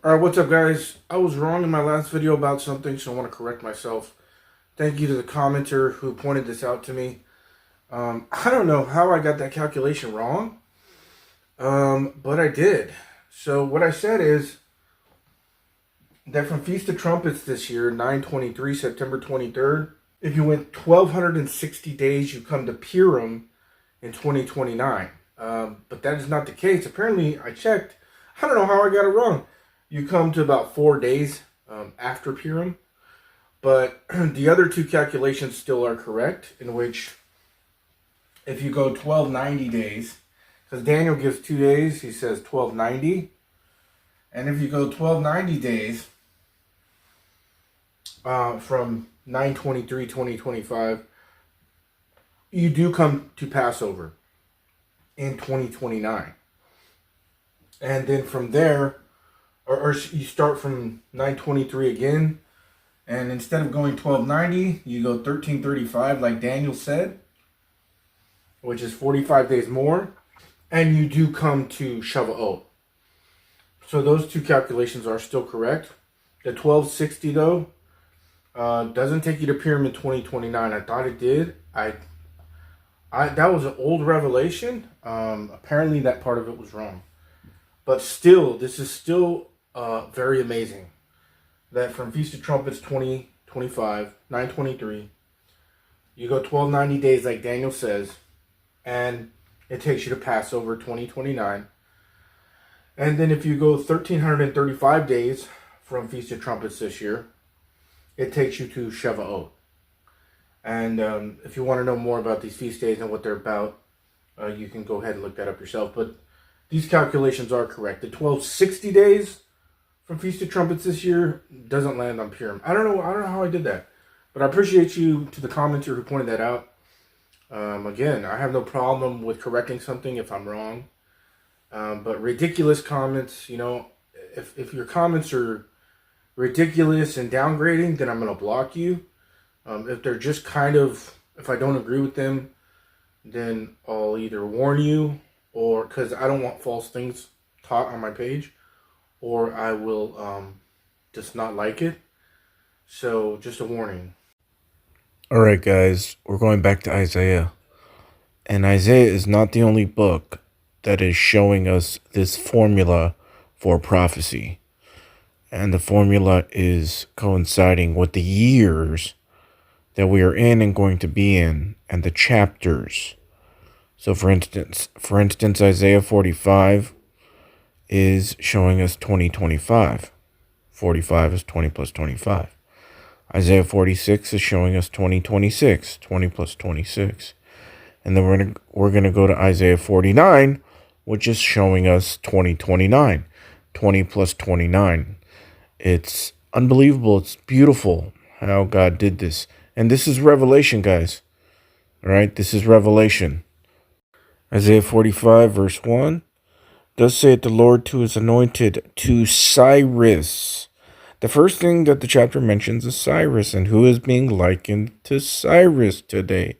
Alright, what's up guys? I was wrong in my last video about something, so I want to correct myself. Thank you to the commenter who pointed this out to me. I don't know how I got that calculation wrong, but I did. So what I said is that from Feast of Trumpets this year, 9/23, September 23rd, if you went 1,260 days, you come to Purim in 2029. But that is not the case. Apparently, I checked. I don't know how I got it wrong. You come to about 4 days after Purim. But the other two calculations still are correct, in which if you go 1290 days, because Daniel gives 2 days, he says 1290. And if you go 1290 days from 9/23/2025, you do come to Passover in 2029. And then from there, or you start from 9/23 again, and instead of going 1290, you go 1335 like Daniel said, which is 45 days more, and you do come to Shavuot. So those two calculations are still correct. The 1260 though doesn't take you to Purim in 2029. I thought it did. I that was an old revelation. Apparently that part of it was wrong. But still, this is still very amazing that from Feast of Trumpets 2025, 9/23, you go 1290 days like Daniel says, and it takes you to Passover 2029. And then if you go 1,335 days from Feast of Trumpets this year, it takes you to Shavuot. And if you want to know more about these feast days and what they're about, you can go ahead and look that up yourself. But these calculations are correct. The 1260 days from Feast of Trumpets this year doesn't land on Purim. I don't know how I did that, but I appreciate you to the commenter who pointed that out. Again, I have no problem with correcting something if I'm wrong. But ridiculous comments, if your comments are ridiculous and downgrading, then I'm going to block you. If they're just if I don't agree with them, then I'll either warn you, or because I don't want false things taught on my page, or I will just not like it. So just a warning. All right, guys, we're going back to Isaiah. And Isaiah is not the only book that is showing us this formula for prophecy. And the formula is coinciding with the years that we are in and going to be in, and the chapters. So for instance, Isaiah 45 is showing us 2025. 45 is 20 plus 25. Isaiah 46 is showing us 2026, 20 plus 26. And then we're gonna go to Isaiah 49, which is showing us 2029, 20 plus 29. It's unbelievable. It's beautiful how God did this. And this is Revelation, guys. All right, this is Revelation. Isaiah 45, verse 1. Thus saith the Lord to his anointed, to Cyrus. The first thing that the chapter mentions is Cyrus, and who is being likened to Cyrus today?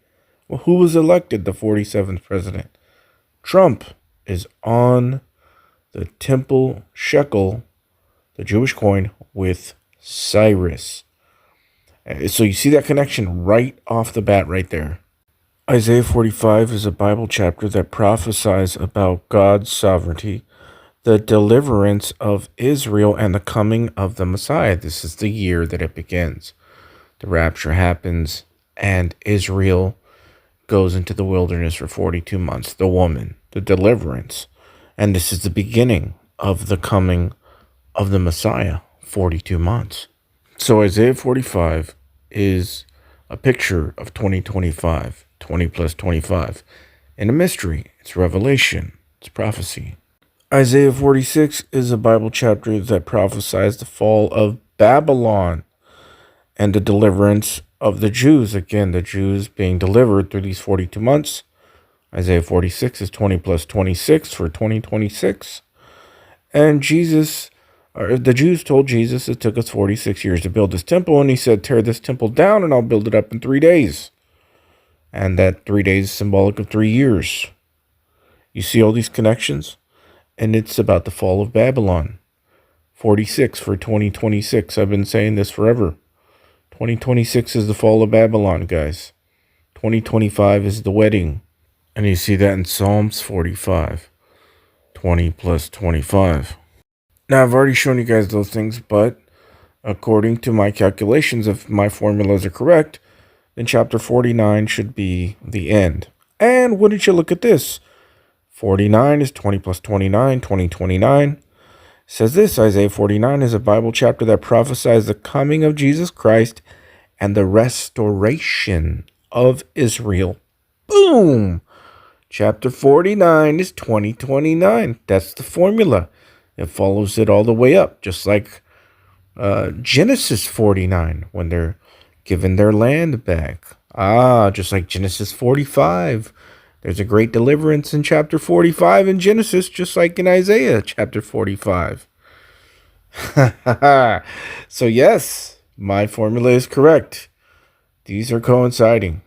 Well, who was elected the 47th president? Trump is on the temple shekel, the Jewish coin, with Cyrus. So you see that connection right off the bat right there. Isaiah 45 is a Bible chapter that prophesies about God's sovereignty, the deliverance of Israel, and the coming of the Messiah. This is the year that it begins. The rapture happens, and Israel goes into the wilderness for 42 months. The woman, the deliverance. And this is the beginning of the coming of the Messiah, 42 months. So Isaiah 45 is a picture of 2025, 20 plus 25. And a mystery. It's revelation. It's prophecy. Isaiah 46 is a Bible chapter that prophesies the fall of Babylon and the deliverance of the Jews. Again, the Jews being delivered through these 42 months. Isaiah 46 is 20 plus 26 for 2026. And the Jews told Jesus it took us 46 years to build this temple. And he said, tear this temple down and I'll build it up in 3 days. And that 3 days is symbolic of 3 years. You see all these connections? And it's about the fall of Babylon. 46 for 2026. I've been saying this forever. 2026 is the fall of Babylon, guys. 2025 is the wedding. And you see that in Psalms 45. 20 plus 25. Now, I've already shown you guys those things, but according to my calculations, if my formulas are correct, then chapter 49 should be the end. And wouldn't you look at this? 49 is 20 plus 29, 2029. Says this, Isaiah 49 is a Bible chapter that prophesies the coming of Jesus Christ and the restoration of Israel. Boom! Chapter 49 is 2029. That's the formula. It follows it all the way up, just like Genesis 49, when they're given their land back. Just like Genesis 45. There's a great deliverance in chapter 45 in Genesis, just like in Isaiah chapter 45. So yes, my formula is correct. These are coinciding.